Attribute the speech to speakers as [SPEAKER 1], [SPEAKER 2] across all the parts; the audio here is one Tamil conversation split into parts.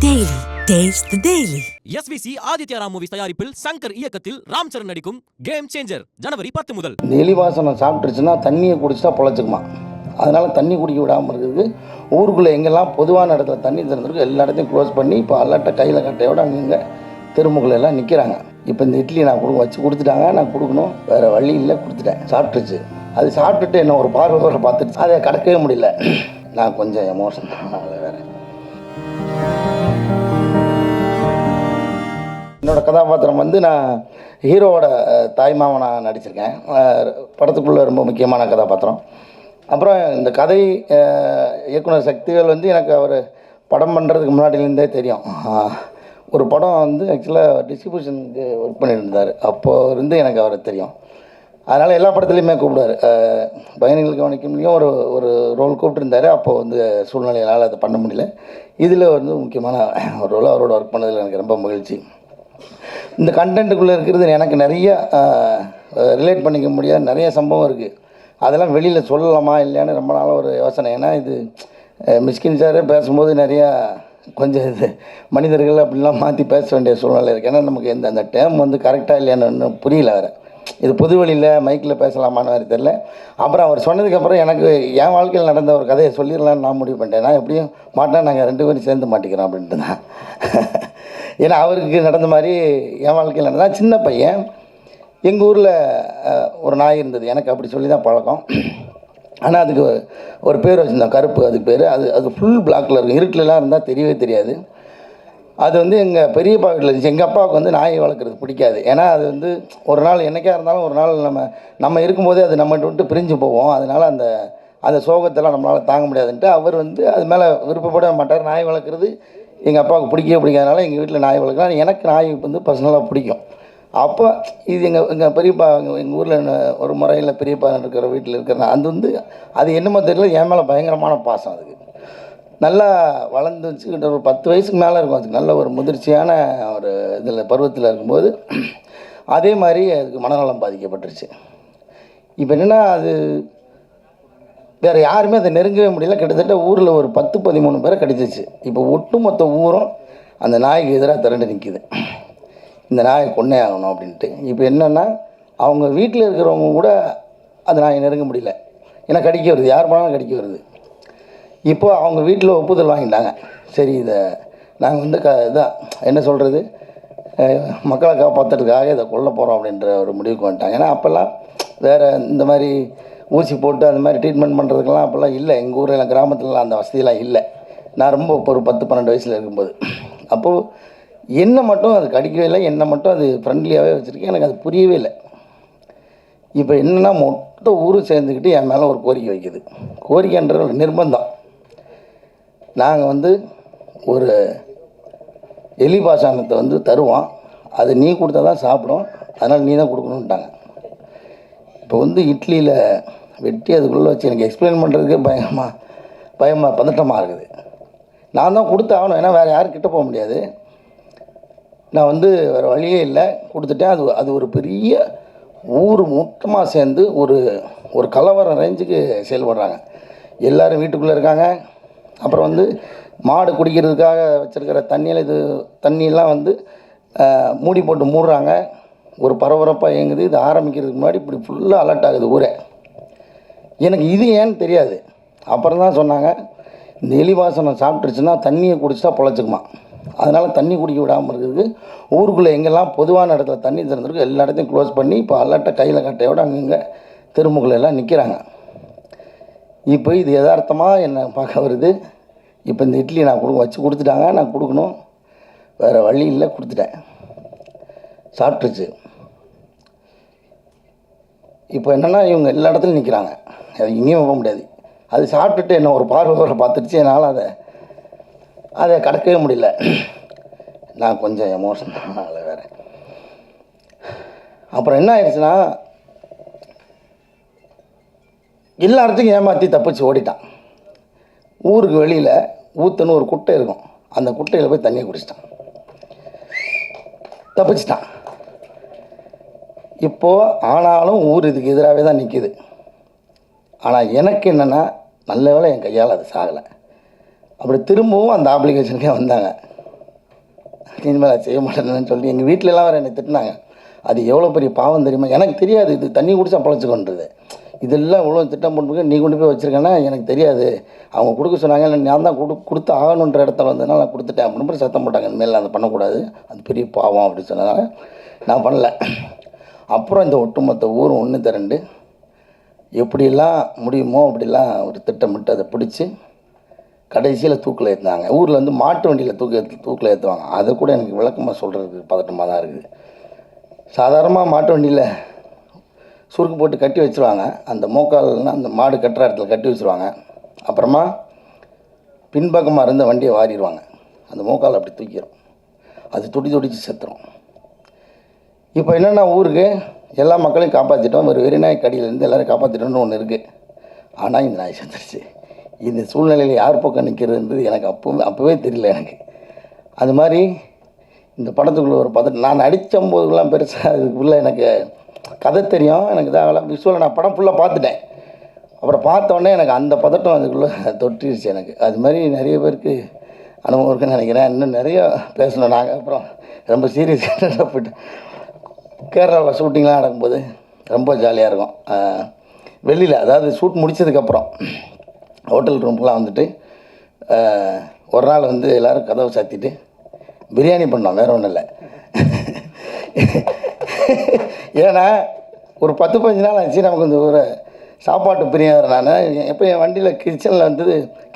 [SPEAKER 1] Daily. Taste the Daily.
[SPEAKER 2] SVC Aditya Ram movies தயாரிப்பில் சங்கர் இயக்கத்தில் ராம் சரண் நடிக்கும் கேம் சேஞ்சர் ஜனவரி 10 முதல்.
[SPEAKER 3] இந்த எலிவாசனம் சாப்பிட்டுருச்சுன்னா தண்ணியை குடிச்சிட்டா பொழைச்சிக்குமா, அதனால் தண்ணி குடிக்க விடாமல் இருக்குது. ஊருக்குள்ளே எங்கெல்லாம் பொதுவான இடத்துல தண்ணி திறந்துருக்கு எல்லா இடத்தையும் க்ளோஸ் பண்ணி இப்போ அல்லாட்ட கையில் கட்டையோடு அங்கங்கே தெருமுகளை எல்லாம் நிற்கிறாங்க. இப்போ இந்த இட்லி நான் வச்சு கொடுத்துட்டாங்க, நான் கொடுக்கணும், வேறு வழி இல்லை, கொடுத்துட்டேன். சாப்பிட்டுருச்சு. அது சாப்பிட்டுட்டு என்ன ஒரு பார்வை பார்த்துட்டு அதை கடக்கவே முடியல. நான் கொஞ்சம் எமோஷன் தான். வேறு என்னோடய கதாபாத்திரம் வந்து நான் ஹீரோவோட தாய்மாமனாக நடிச்சிருக்கேன். படத்துக்குள்ளே ரொம்ப முக்கியமான கதாபாத்திரம். அப்புறம் இந்த கதை இயக்குனர் சக்திவேல் வந்து எனக்கு அவர் படம் பண்ணுறதுக்கு முன்னாடியிலேருந்தே தெரியும். ஒரு படம் வந்து ஆக்சுவலாக டிஸ்ட்ரிபியூஷனுக்கு ஒர்க் பண்ணியிருந்தார். அப்போது இருந்து எனக்கு அவரை தெரியும். அதனால் எல்லா படத்துலையுமே கூப்பிடுவார். பயணிகள் கவனிக்கலையும் ஒரு ரோல் கூப்பிட்டுருந்தார். அப்போது வந்து சூழ்நிலையால் அதை பண்ண முடியல. இதில் வந்து முக்கியமான ஒரு ரோல் அவரோட ஒர்க் பண்ணதில் எனக்கு ரொம்ப மகிழ்ச்சி. இந்த கண்டென்ட்டுக்குள்ளே இருக்கிறது எனக்கு நிறைய ரிலேட் பண்ணிக்க முடியாத நிறைய சம்பவம் இருக்குது. அதெல்லாம் வெளியில் சொல்லலாமா இல்லையான்னு ரொம்ப நாளாக ஒரு யோசனை. ஏன்னா இது மிஸ்கின் சாரே பேசும்போது நிறையா கொஞ்சம் இது மனிதர்கள் அப்படிலாம் மாற்றி பேச வேண்டிய சூழ்நிலை இருக்குது. ஏன்னா நமக்கு அந்த டேம் வந்து கரெக்டாக இல்லையான்னு புரியல. வேறு இது பொது வழியில் மைக்கில் பேசலாமான்னு வேறு தெரில. அப்புறம் அவர் சொன்னதுக்கப்புறம் எனக்கு என் வாழ்க்கையில் நடந்த ஒரு கதையை சொல்லிடலான்னு நான் முடிவு பண்ணிட்டேன். நான் எப்படியும் மாட்டேன், நாங்கள் 2 பேரும் சேர்ந்து மாட்டிக்கிறோம் அப்படின்ட்டு தான். ஏன்னா அவருக்கு நடந்த மாதிரி என் வாழ்க்கையில் நடந்தால் சின்ன பையன். எங்கள் ஊரில் ஒரு நாய் இருந்தது, எனக்கு அப்படி சொல்லி தான் பழக்கம். ஆனால் அதுக்கு ஒரு பேர் வச்சுருந்தோம், கருப்பு. அதுக்கு பேர் அது ஃபுல் பிளாக்கில் இருக்கும், இருட்டிலலாம் இருந்தால் தெரியவே தெரியாது. அது வந்து எங்கள் பெரியப்பா வீட்டில் இருந்துச்சு. எங்கள் அப்பாவுக்கு வந்து நாயை வளர்க்குறது பிடிக்காது. ஏன்னா அது வந்து ஒரு நாள் என்றைக்கா இருந்தாலும் ஒரு நாள் நம்ம இருக்கும்போதே அது நம்மகிட்ட விட்டு பிரிஞ்சு போவோம். அதனால் அந்த சோகத்தெல்லாம் நம்மளால் தாங்க முடியாதுன்ட்டு அவர் வந்து அது மேலே விருப்பப்பட மாட்டார். நாய் வளர்க்குறது எங்கள் அப்பாவுக்கு பிடிக்கவே பிடிக்காதனால எங்கள் வீட்டில் நாய் வளர்க்கலாம். எனக்கு நாய் வந்து பர்சனலாக பிடிக்கும். அப்போ இது எங்கள் பெரியப்பா எங்கள் ஊரில் ஒரு முறையில் பெரியப்பா இருக்கிற வீட்டில் இருக்கிற அது வந்து அது என்னமோ தெரியல, என் மேலே பயங்கரமான பாசம். அதுக்கு நல்லா வளர்ந்து வச்சுக்கிட்ட ஒரு 10 வயசுக்கு மேலே இருக்கும். அதுக்கு நல்ல ஒரு முதிர்ச்சியான ஒரு இதில் பருவத்தில் இருக்கும்போது அதே மாதிரி அதுக்கு மனநலம் பாதிக்கப்பட்டுருச்சு. இப்போ என்னென்னா அது வேறு யாருமே அதை நெருங்கவே முடியல. கிட்டத்தட்ட ஊரில் ஒரு 10-13 பேரை கடிச்சிச்சு. இப்போ ஒட்டுமொத்த ஊரும் அந்த நாய்க்கு எதிராக திரண்டு நிற்கிது, இந்த நாயை கொன்னே ஆகணும் அப்படின்ட்டு. இப்போ என்னென்னா அவங்க வீட்டில் இருக்கிறவங்க கூட அந்த நாயை நெருங்க முடியல. ஏன்னா கடிக்க வருது, யார் போனாலும் கடிக்க வருது. இப்போ அவங்க வீட்டில் ஒப்புதல் வாங்கிட்டாங்க. சரி, இதை நாங்கள் வந்து இதான் என்ன சொல்கிறது, மக்களை காப்பாற்றுறதுக்காக இதை கொல்ல போகிறோம் அப்படின்ற ஒரு முடிவுக்கு வந்துட்டாங்க. ஏன்னா அப்போல்லாம் வேறு இந்த மாதிரி ஊசி போட்டு அந்த மாதிரி ட்ரீட்மெண்ட் பண்ணுறதுக்கெல்லாம் அப்போல்லாம் இல்லை. எங்கள் ஊரில் கிராமத்துலலாம் அந்த வசதியெல்லாம் இல்லை. நான் ரொம்ப ஒரு 10-12 வயசில் இருக்கும்போது. அப்போது என்னை மட்டும் அது கடிக்கவே இல்லை, என்னை மட்டும் அது ஃப்ரெண்ட்லியாகவே வச்சுருக்கேன். எனக்கு அது புரியவே இல்லை. இப்போ என்னென்னா மொத்த ஊரும் சேர்ந்துக்கிட்டு என் மேலே ஒரு கோரிக்கை வைக்குது. கோரிக்கைன்ற ஒரு நிர்பந்தம். நாங்கள் வந்து ஒரு எலி பாசானத்தை வந்து தருவோம், அது நீ கொடுத்தா தான் சாப்பிடும், அதனால் நீ தான் கொடுக்கணுன்ட்டாங்க. இப்போ வந்து இட்லியில் வெட்டி அதுக்குள்ளே வச்சு எனக்கு எக்ஸ்பிளைன் பண்ணுறதுக்கே பயமாக பதட்டமாக இருக்குது. நான் தான் கொடுத்து ஆகணும், ஏன்னா வேறு யாரும் கிட்ட போக முடியாது. நான் வந்து வேறு வழியே இல்லை, கொடுத்துட்டேன். அது ஒரு பெரிய ஊர் மொத்தமாக சேர்ந்து ஒரு கலவரம் ரேஞ்சுக்கு செயல்படுறாங்க. எல்லோரும் வீட்டுக்குள்ளே இருக்காங்க. அப்புறம் வந்து மாடு குடிக்கிறதுக்காக வச்சுருக்கிற தண்ணியெல்லாம் வந்து மூடி போட்டு மூடுறாங்க. ஒரு பரபரப்பாக இயங்குது. இது ஆரம்பிக்கிறதுக்கு முன்னாடி இப்படி ஃபுல்லாக அலர்ட் ஆகுது ஊரே. எனக்கு இது ஏன்னு தெரியாது. அப்புறம் தான் சொன்னாங்க, இந்த எலிவாசனம் சாப்பிட்டுருச்சுன்னா தண்ணியை குடிச்சிட்டா பொழைச்சிக்குமா, அதனால் தண்ணி குடிக்க விடாமல் இருக்கிறதுக்கு ஊருக்குள்ளே எங்கெல்லாம் பொதுவான இடத்துல தண்ணி திறந்துருக்கு எல்லா இடத்தையும் க்ளோஸ் பண்ணி இப்போ அல்லாட்ட கையில் கட்டையோடு அங்கங்கே தெருமுகளை எல்லாம் நிற்கிறாங்க. இப்போ இது யதார்த்தமாக என்னை பார்க்க வருது. இப்போ இந்த இட்லி நான் வச்சு கொடுத்துட்டாங்க, நான் கொடுக்கணும், வேறு வழி இல்லை, கொடுத்துட்டேன். சாப்பிட்டுருச்சு. இப்போ என்னென்னா இவங்க எல்லா இடத்துலையும் நிற்கிறாங்க, அது எங்கேயும் போக முடியாது. அது சாப்பிட்டுட்டு என்ன ஒரு பார்வை பார்த்துருச்சு. என்னால் அதை கடக்கவே முடியல. நான் கொஞ்சம் எமோஷன் தான். வேறு அப்புறம் என்ன ஆயிடுச்சுன்னா எல்லா இடத்துக்கும் ஏமாற்றி தப்பிச்சு ஓடிட்டான். ஊருக்கு வெளியில் ஊற்றுன்னு ஒரு குட்டை இருக்கும், அந்த குட்டையில் போய் தண்ணியை குடிச்சிட்டான், தப்பிச்சிட்டான். இப்போது ஆனாலும் ஊர் இதுக்கு எதிராகவே தான் நிற்கிது. ஆனால் எனக்கு என்னென்னா நல்ல வேளை என் கையால் அது சாகலை. அப்படி திரும்பவும் அந்த அப்ளிகேஷனுக்கே வந்தாங்க. இனிமேல் அதை செய்ய மாட்டேன்னு சொல்லி எங்கள் வீட்டிலலாம் வேறு என்னை திட்டினாங்க. அது எவ்வளோ பெரிய பாவம் தெரியுமா? எனக்கு தெரியாது இது தண்ணி குடிச்சா பழச்சிக்கொன்றது. இதெல்லாம் இவ்வளோ திட்டம் பண்ணுறது நீ கொண்டு போய் வச்சுருக்கேன்னா எனக்கு தெரியாது. அவங்க கொடுக்க சொன்னாங்க, இல்லை நான் தான் கொடுத்து ஆகணுன்ற இடத்துல வந்ததுனால நான் கொடுத்துட்டேன் அப்படின்னு போய் சத்தம் போட்டாங்க. இனிமேல் அதை பண்ணக்கூடாது, அது பெரிய பாவம் அப்படின்னு சொன்னதுனால நான் பண்ணல. அப்புறம் இந்த ஒட்டுமொத்த ஊரும் ஒன்று திரண்டு எப்படிலாம் முடியுமோ அப்படிலாம் ஒரு திட்டமிட்டு அதை பிடிச்சி கடைசியில் தூக்கில் ஏற்றினாங்க. ஊரில் வந்து மாட்டு வண்டியில் தூக்கில் ஏற்றுவாங்க. அதை கூட எனக்கு விளக்கமாக சொல்கிறதுக்கு பதட்டமாக தான் இருக்குது. சாதாரணமாக மாட்டு வண்டியில் சுருக்கு போட்டு கட்டி வச்சுருவாங்க. அந்த மோக்கால்னா அந்த மாடு கட்டுற இடத்துல கட்டி வச்சுருவாங்க. அப்புறமா பின்பக்கமாக இருந்த வண்டியை வாரிடுவாங்க. அந்த மோக்கால் அப்படி தூக்கிடும், அது துடிச்சு செத்துரும். இப்போ என்னென்னா ஊருக்கு எல்லா மக்களையும் காப்பாற்றிட்டோம், ஒரு வெறிநாய் கடியிலேருந்து எல்லோரும் காப்பாற்றிட்டோம்னு ஒன்று இருக்குது. ஆனால் இந்த நாய் செத்துருச்சு. இந்த சூழ்நிலையில் யார் பக்கம் நிற்கிறதுன்றது எனக்கு அப்போவே தெரியல எனக்கு. அது மாதிரி இந்த படத்துக்குள்ளே ஒரு பதட்டம். நான் நடித்தம்போதுலாம் பெருசாக அதுக்குள்ளே எனக்கு கதை தெரியும், எனக்கு தான் விஷுவல் நான் படம் ஃபுல்லாக பார்த்துட்டேன். அப்புறம் பார்த்தோன்னே எனக்கு அந்த பதட்டம் அதுக்குள்ளே தொட்டிருச்சு எனக்கு. அது மாதிரி நிறைய பேருக்கு அனுபவம் இருக்குன்னு நினைக்கிறேன். இன்னும் நிறைய பேசணும் நாங்கள். அப்புறம் ரொம்ப சீரியஸாக போய்ட்டு கேரளாவில் ஷூட்டிங்லாம் நடக்கும்போது ரொம்ப ஜாலியாக இருக்கும். வெளியில் அதாவது ஷூட் முடித்ததுக்கப்புறம் ஹோட்டல் ரூம்லாம் வந்துட்டு ஒரு நாள் வந்து எல்லோரும் கதவை சாத்திட்டு பிரியாணி பண்ணோம், வேறு ஒன்றும் இல்லை. ஏன்னா ஒரு 10-15 நாள் ஆச்சு நமக்கு இந்த ஒரு சாப்பாட்டு பிரியாணி. நான் எப்போ என் வண்டியில்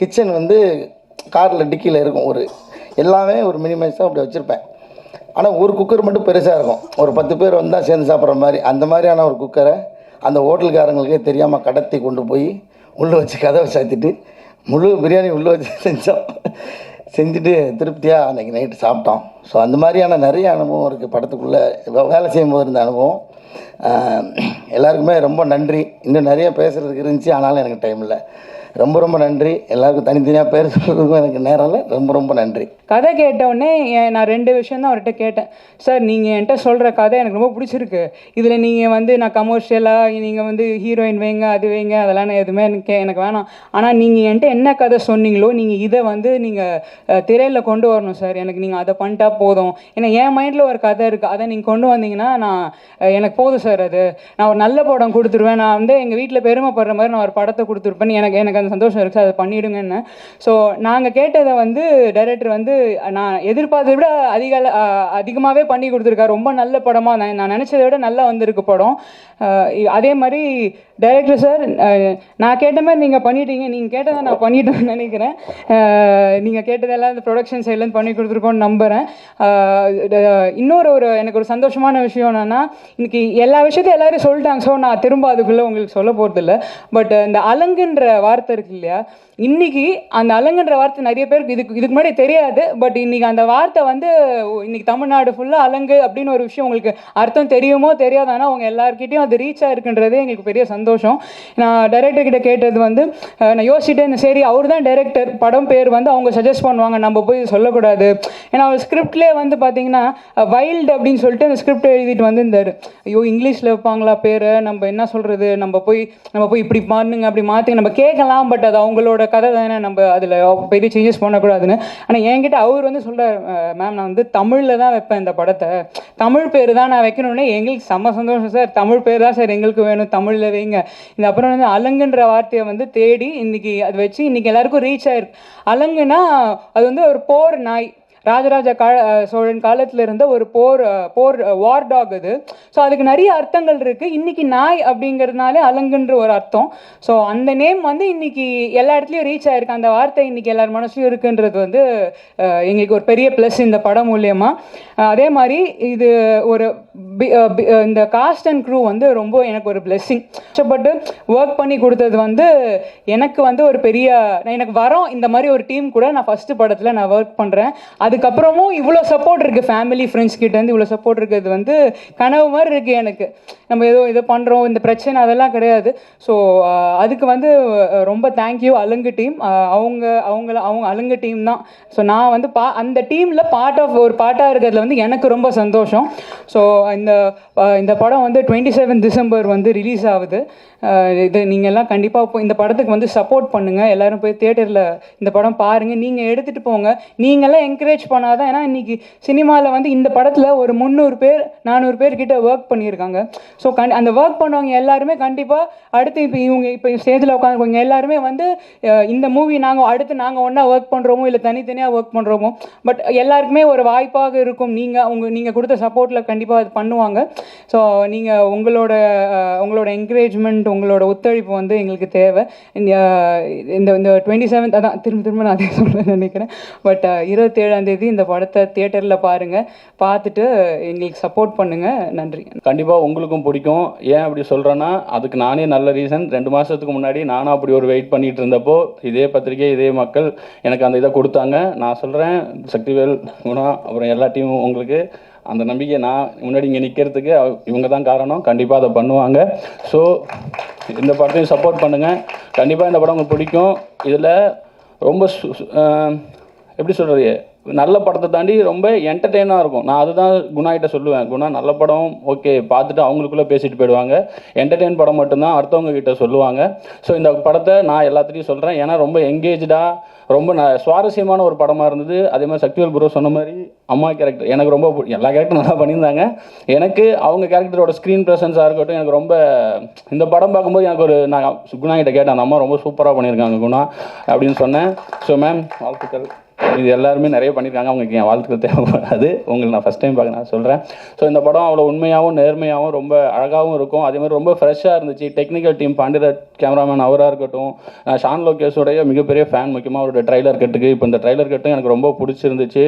[SPEAKER 3] கிச்சன் வந்து காரில் டிக்கியில் இருக்கும். எல்லாமே ஒரு மினிமைஸாக அப்படி வச்சுருப்பேன். ஆனால் ஒரு குக்கர் மட்டும் பெருசாக இருக்கும். ஒரு 10 பேர் வந்தால் சேர்ந்து சாப்பிட்ற மாதிரி. அந்த மாதிரியான ஒரு குக்கரை அந்த ஹோட்டலுக்காரங்களுக்கே தெரியாமல் கடத்தி கொண்டு போய் உள்ளே வச்சு கதவை சாத்திட்டு முழு பிரியாணி உள்ளே வச்சு செஞ்சுட்டு திருப்தியாக அன்றைக்கி நைட்டு சாப்பிட்டோம். ஸோ அந்த மாதிரியான நிறைய அனுபவம் இருக்குது படத்துக்குள்ளே வேலை செய்யும்போது இருந்த அனுபவம். எல்லாருக்குமே ரொம்ப நன்றி. இன்னும் நிறைய பேசுகிறதுக்கு இருந்துச்சு, ஆனாலும் எனக்கு டைம் இல்லை. ரொம்ப நன்றி. எல்லாருக்கும் தனித்தனியாக பேர் சொல்கிறதுக்கும் எனக்கு நேரம் இல்லை. ரொம்ப நன்றி.
[SPEAKER 4] கதை கேட்டவுடனே நான் 2 விஷயம் தான் அவர்கிட்ட கேட்டேன். சார் நீங்கள் என்கிட்ட சொல்கிற கதை எனக்கு ரொம்ப பிடிச்சிருக்கு. இதில் நீங்கள் வந்து நான் கமர்ஷியலாக நீங்கள் வந்து ஹீரோயின் வைங்க அது வைங்க அதெல்லாம் நான் எதுவுமே எனக்கு வேணாம். ஆனால் நீங்கள் என்கிட்ட என்ன கதை சொன்னீங்களோ நீங்கள் இதை வந்து நீங்கள் திரையில் கொண்டு வரணும் சார். எனக்கு நீங்கள் அதை பண்ணிட்டா போதும். ஏன்னா என் மைண்டில் ஒரு கதை இருக்குது, அதை நீங்கள் கொண்டு வந்தீங்கன்னா எனக்கு போதும் சார். அது நான் ஒரு நல்ல படம் கொடுத்துருவேன். நான் வந்து எங்கள் வீட்டில் பெருமைப்படுற மாதிரி நான் ஒரு படத்தை கொடுத்துருப்பேன். எனக்கு அந்த சந்தோஷம் இருக்குது, அதை பண்ணிவிடுங்கன்னு. ஸோ நாங்கள் கேட்டதை வந்து டைரக்டர் வந்து நான் எதிர்பார்த்ததை விட அதிகமாகவே பண்ணி கொடுத்துருக்காரு. ரொம்ப நல்ல படமாக நான் நினச்சதை விட நல்லா வந்திருக்கு படம். அதே மாதிரி டைரக்டர் சார், நான் கேட்ட மாதிரி நீங்கள் பண்ணிட்டீங்க. நீங்கள் கேட்டதை நான் பண்ணிட்டேன்னு நினைக்கிறேன். நீங்கள் கேட்டதெல்லாம் இந்த ப்ரொடக்ஷன் சைட்லேருந்து பண்ணி கொடுத்துருக்கோன்னு நம்புகிறேன். எனக்கு ஒரு சந்தோஷமான விஷயம் என்னென்னா, இன்றைக்கி எல்லா விஷயத்தையும் எல்லோரும் சொல்லிட்டாங்க. ஸோ நான் திரும்ப அதுக்குள்ளே உங்களுக்கு சொல்ல போகிறதில்ல. பட் இந்த அலங்குன்ற வார்த்தை இருக்கு இல்லையா, இன்றைக்கி அந்த அலங்குன்ற வார்த்தை நிறைய பேருக்கு இதுக்கு முன்னாடி தெரியாது. பட் இன்றைக்கி அந்த வார்த்தை வந்து இன்றைக்கி தமிழ்நாடு ஃபுல்லாக அலங்கு அப்படின்னு ஒரு விஷயம் உங்களுக்கு அர்த்தம் தெரியுமோ தெரியாது, ஆனால் அவங்க எல்லாருக்கிட்டையும் அது ரீச் ஆகிருக்குன்றதே எங்களுக்கு பெரிய சந்தோஷம். நான் டைரக்டர்கிட்ட கேட்டது வந்து நான் யோசிச்சுட்டே இருந்தேன். சரி, அவர் தான் டைரக்டர், படம் பேர் வந்து அவங்க சஜஸ்ட் பண்ணுவாங்க, நம்ம போய் சொல்லக்கூடாது. ஏன்னா அவர் ஸ்கிரிப்ட்லேயே வந்து பார்த்தீங்கன்னா வைல்டு அப்படின்னு சொல்லிட்டு அந்த ஸ்கிரிப்ட் எழுதிட்டு வந்து இருந்தார். ஐயோ இங்கிலீஷில் வைப்பாங்களா பேரை, நம்ம என்ன சொல்கிறது, நம்ம போய் இப்படி மாறுங்க அப்படி மாற்றி நம்ம கேட்கலாம். பட் அது அவங்களோட கதை தானே, நம்ம அதில் பெரிய சேஞ்சஸ் பண்ணக்கூடாதுன்னு. ஆனால் என்கிட்ட அவர் வந்து சொல்கிறார், மேம் நான் வந்து தமிழில் தான் வைப்பேன் இந்த படத்தை, தமிழ் பேர் தான் நான் வைக்கணுன்னே. எங்களுக்கு செம்ம சந்தோஷம் சார், தமிழ் பேர் தான் சார் எங்களுக்கு வேணும், தமிழில் வைங்க. இந்த அப்புறம் வந்து அலங்குன்ற வார்த்தையை வந்து தேடி இன்றைக்கி அது வச்சு இன்றைக்கி எல்லாருக்கும் ரீச் ஆகிருக்கு. அலங்குனா அது வந்து ஒரு போர் நாய். ராஜராஜ சோழன் காலத்தில் இருந்த ஒரு போர் வார் டாக் அது. ஸோ அதுக்கு நிறைய அர்த்தங்கள் இருக்குது. இன்றைக்கி நாய் அப்படிங்கிறதுனாலே அலங்குன்ற ஒரு அர்த்தம். ஸோ அந்த நேம் வந்து இன்றைக்கி எல்லா இடத்துலையும் ரீச் ஆகிருக்கு. அந்த வார்த்தை இன்றைக்கி எல்லார் மனசுலையும் இருக்குன்றது வந்து எங்களுக்கு ஒரு பெரிய ப்ளஸ் இந்த படம் மூலியமாக. அதே மாதிரி இது ஒரு இந்த காஸ்ட் அண்ட் க்ரூ வந்து ரொம்ப எனக்கு ஒரு பிளெஸ்ஸிங். கஷ்டப்பட்டு ஒர்க் பண்ணி கொடுத்தது வந்து எனக்கு வந்து ஒரு பெரிய எனக்கு வரோம். இந்த மாதிரி ஒரு டீம் கூட நான் ஃபஸ்ட்டு படத்தில் நான் ஒர்க் பண்ணுறேன். அதுக்கப்புறமும் இவ்வளோ சப்போர்ட் இருக்குது, ஃபேமிலி ஃப்ரெண்ட்ஸ் கிட்டேருந்து இவ்வளோ சப்போர்ட் இருக்கிறது வந்து கனவு மாதிரி இருக்குது எனக்கு. நம்ம இதை பண்ணுறோம், இந்த பிரச்சனை அதெல்லாம் கிடையாது. ஸோ அதுக்கு வந்து ரொம்ப தேங்க்யூ அலங்கு டீம். அவங்க அலங்கு டீம் தான். ஸோ நான் வந்து அந்த டீமில் பார்ட்டாக இருக்கிறதுல வந்து எனக்கு ரொம்ப சந்தோஷம். ஸோ இந்த படம் வந்து 27 டிசம்பர் வந்து ரிலீஸ் ஆகுது. இது நீங்கள் எல்லாம் கண்டிப்பாக இந்த படத்துக்கு வந்து சப்போர்ட் பண்ணுங்கள். எல்லோரும் போய் தியேட்டரில் இந்த படம் பாருங்கள், நீங்கள் எடுத்துகிட்டு போங்க. நீங்கள்லாம் என்கரேஜ் என்கரேஜ் பண்ணாதான். ஏன்னா இன்னைக்கு சினிமாவில் வந்து இந்த படத்தில் ஒரு 300 பேர் 400 பேர் கிட்ட ஒர்க் பண்ணியிருக்காங்க. ஸோ அந்த ஒர்க் பண்ணவங்க எல்லாருமே கண்டிப்பாக அடுத்து இப்போ ஸ்டேஜில் உட்காந்துருக்கவங்க எல்லாருமே வந்து இந்த மூவி நாங்கள் ஒன்றா ஒர்க் பண்ணுறோமோ இல்லை தனித்தனியாக ஒர்க் பண்ணுறோமோ, பட் எல்லாருக்குமே ஒரு வாய்ப்பாக இருக்கும். நீங்கள் கொடுத்த சப்போர்ட்டில் கண்டிப்பாக அது பண்ணுவாங்க. ஸோ நீங்கள் உங்களோட என்கரேஜ்மெண்ட், உங்களோட ஒத்துழைப்பு வந்து எங்களுக்கு தேவை. இந்த 27th அதான் திரும்ப நான் அதே சொல்ல நினைக்கிறேன். பட் 27ஆம் தேதி இந்த படத்தை தியேட்டரில் பாருங்கள். பார்த்துட்டு எங்களுக்கு சப்போர்ட் பண்ணுங்கள். நன்றி.
[SPEAKER 5] கண்டிப்பாக உங்களுக்கும் பிடிக்கும். ஏன் அப்படி சொல்கிறேன்னா அதுக்கு நானே நல்ல ரீசன். 2 மாதத்துக்கு முன்னாடி நானும் அப்படி ஒரு வெயிட் பண்ணிகிட்டு இருந்தப்போ இதே பத்திரிகை இதே மக்கள் எனக்கு அந்த இதை கொடுத்தாங்க. நான் சொல்கிறேன், சக்திவேல், குணா, அப்புறம் எல்லா டீமும் உங்களுக்கு அந்த நம்பிக்கை, நான் முன்னாடி இங்கே நிற்கிறதுக்கு இவங்க தான் காரணம். கண்டிப்பாக அதை பண்ணுவாங்க. ஸோ இந்த படத்தையும் சப்போர்ட் பண்ணுங்கள். கண்டிப்பாக இந்த படம் உங்களுக்கு பிடிக்கும். இதில் ரொம்ப எப்படி சொல்கிறது, நல்ல படத்தை தாண்டி ரொம்ப என்டர்டெயினாக இருக்கும். நான் அதுதான் குணாகிட்ட சொல்லுவேன். குணா நல்ல படம் ஓகே பார்த்துட்டு அவங்களுக்குள்ளே பேசிட்டு போயிடுவாங்க. என்டர்டெயின் படம் மட்டும்தான் அடுத்தவங்க கிட்ட சொல்லுவாங்க. ஸோ இந்த படத்தை நான் எல்லாத்துலேயும் சொல்கிறேன். ஏன்னா ரொம்ப எங்கேஜாக ரொம்ப சுவாரஸ்யமான ஒரு படமாக இருந்தது. அதே மாதிரி சக்திவேல் ப்ரோ சொன்ன மாதிரி அம்மா கேரக்டர் எனக்கு ரொம்ப எல்லா கேரக்டரும் நல்லா பண்ணியிருந்தாங்க. எனக்கு அவங்க கேரக்டரோட ஸ்க்ரீன் ப்ரெசன்ஸாக இருக்கட்டும் எனக்கு ரொம்ப இந்த படம் பார்க்கும்போது எனக்கு ஒரு நான் குணா கிட்ட கேட்டேன், அந்த அம்மா ரொம்ப சூப்பராக பண்ணியிருக்காங்க குணா அப்படின்னு சொன்னேன். ஸோ மேம் வாழ்த்துக்கள். இது எல்லாருமே நிறைய பண்ணியிருக்காங்க, அவங்களுக்கு என் வாழ்த்துக்கள் தேவைப்படாது. உங்களுக்கு நான் ஃபஸ்ட் டைம் பார்க்க நான் சொல்கிறேன். ஸோ இந்த படம் அவ்வளோ உண்மையாகவும் நேர்மையாகவும் ரொம்ப அழகாகவும் இருக்கும். அதே மாதிரி ரொம்ப ஃப்ரெஷ்ஷாக இருந்துச்சு. டெக்னிக்கல் டீம் பாண்டியராஜ் கேமராமேன் அவராக இருக்கட்டும், ஷான் லோகேஷோடைய மிகப்பெரிய ஃபேன். முக்கியமாக அவரோட ட்ரைலர் கட்டுக்கு இப்போ இந்த ட்ரைலர் கட்டும் எனக்கு ரொம்ப பிடிச்சிருந்துச்சு.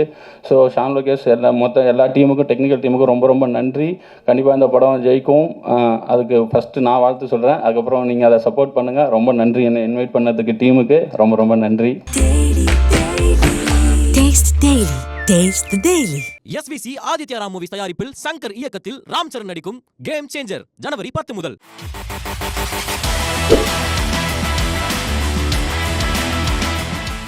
[SPEAKER 5] ஸோ ஷான் லோகேஷ் எல்லா டீமுக்கும் டெக்னிக்கல் டீமுக்கும் ரொம்ப ரொம்ப நன்றி. கண்டிப்பாக இந்த படம் ஜெயிக்கும். அதுக்கு ஃபஸ்ட்டு நான் வாழ்த்து சொல்கிறேன். அதுக்கப்புறம் நீங்கள் அதை சப்போர்ட் பண்ணுங்கள். ரொம்ப நன்றி என்னை இன்வைட் பண்ணதுக்கு டீமுக்கு ரொம்ப ரொம்ப நன்றி.
[SPEAKER 1] Taste the Daily. Taste the Daily.
[SPEAKER 2] SVC Aditya Ram movies தயாரிப்பில் சங்கர் இயக்கத்தில் ராம் சரண் நடிக்கும் கேம் சேஞ்சர் ஜனவரி 10 முதல்.